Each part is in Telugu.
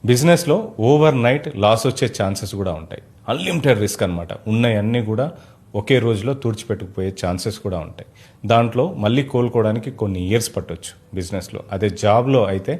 బిజినెస్ లో ఓవర్ నైట్ లాస్ వచ్చే ఛాన్సెస్ కూడా ఉంటాయి. అన్లిమిటెడ్ రిస్క్ అనమాట. ఉన్నాయన్నీ కూడా ఒకే రోజులో తుడిచిపెట్టుకుపోయే ఛాన్సెస్ కూడా ఉంటాయి. దాంట్లో మళ్ళీ కోలుకోవడానికి కొన్ని ఇయర్స్ పట్టొచ్చు బిజినెస్లో. అదే జాబ్లో అయితే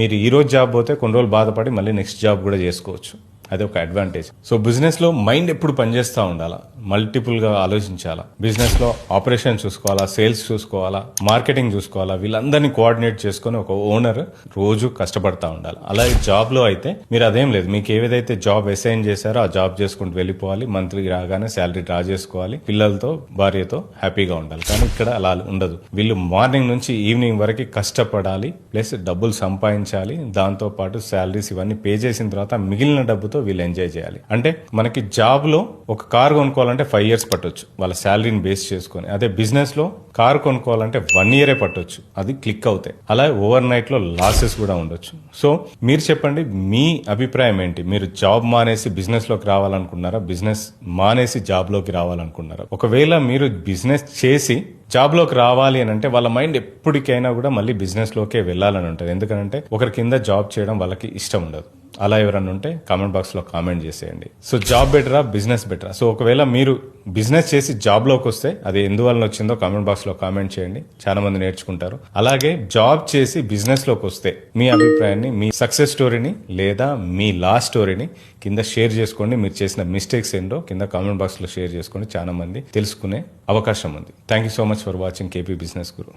మీరు ఈరోజు జాబ్ పోతే కొన్ని రోజులు బాధపడి మళ్ళీ నెక్స్ట్ జాబ్ కూడా చేసుకోవచ్చు. అది ఒక అడ్వాంటేజ్. సో బిజినెస్ లో మైండ్ ఎప్పుడు పనిచేస్తూ ఉండాలా, మల్టిపుల్ గా ఆలోచించాలా. బిజినెస్ లో ఆపరేషన్ చూసుకోవాలా, సేల్స్ చూసుకోవాలా, మార్కెటింగ్ చూసుకోవాలా. వీళ్ళందరినీ కోఆర్డినేట్ చేసుకుని ఒక ఓనర్ రోజు కష్టపడతా ఉండాలి. అలాగే జాబ్ లో అయితే మీరు అదేం లేదు, మీకు ఏదైతే జాబ్ అసైన్ చేశారో ఆ జాబ్ చేసుకుంటూ వెళ్ళిపోవాలి. మంత్లీ రాగానే శాలరీ డ్రా చేసుకోవాలి, పిల్లలతో భార్యతో హ్యాపీగా ఉండాలి. కానీ ఇక్కడ అలా ఉండదు. వీళ్ళు మార్నింగ్ నుంచి ఈవినింగ్ వరకు కష్టపడాలి, ప్లస్ డబ్బులు సంపాదించాలి. దాంతో పాటు శాలరీస్ ఇవన్నీ పే చేసిన తర్వాత మిగిలిన డబ్బుతో వీళ్ళు ఎంజాయ్ చేయాలి. అంటే మనకి జాబ్ లో ఒక కార్ కొనుక్కోవాలంటే 5 years పట్టొచ్చు వాళ్ళ శాలరీని బేస్ చేసుకొని. అదే బిజినెస్ లో కార్ కొనుక్కోవాలంటే 1 year పట్టొచ్చు, అది క్లిక్ అవుతాయి. అలా ఓవర్ నైట్ లో లాసెస్ కూడా ఉండొచ్చు. సో మీరు చెప్పండి, మీ అభిప్రాయం ఏంటి? మీరు జాబ్ మానేసి బిజినెస్ లోకి రావాలనుకున్నారా, బిజినెస్ మానేసి జాబ్ లోకి రావాలనుకున్నారా? ఒకవేళ మీరు బిజినెస్ చేసి జాబ్ లోకి రావాలి అని అంటే వాళ్ళ మైండ్ ఎప్పటికైనా కూడా మళ్ళీ బిజినెస్ లోకే వెళ్ళాలని ఉంటుంది. ఎందుకంటే ఒకరి కింద జాబ్ చేయడం వాళ్ళకి ఇష్టం ఉండదు. అలా ఎవరన్నా ఉంటే కామెంట్ బాక్స్ లో కామెంట్ చేసేయండి. సో జాబ్ బెటరా, బిజినెస్ బెటరా? సో ఒకవేళ మీరు బిజినెస్ చేసి జాబ్ లోకి వస్తే అది ఎందువల్ల వచ్చిందో కామెంట్ బాక్స్ లో కామెంట్ చేయండి, చాలా మంది నేర్చుకుంటారు. అలాగే జాబ్ చేసి బిజినెస్ లోకి వస్తే మీ అభిప్రాయాన్ని, మీ సక్సెస్ స్టోరీని లేదా మీ లాస్ట్ స్టోరీని కింద షేర్ చేసుకోండి. మీరు చేసిన మిస్టేక్స్ ఏంటో కింద కామెంట్ బాక్స్ లో షేర్ చేసుకోండి, చాలా మంది తెలుసుకునే అవకాశం ఉంది. Thank you so much for watching KP business Guru.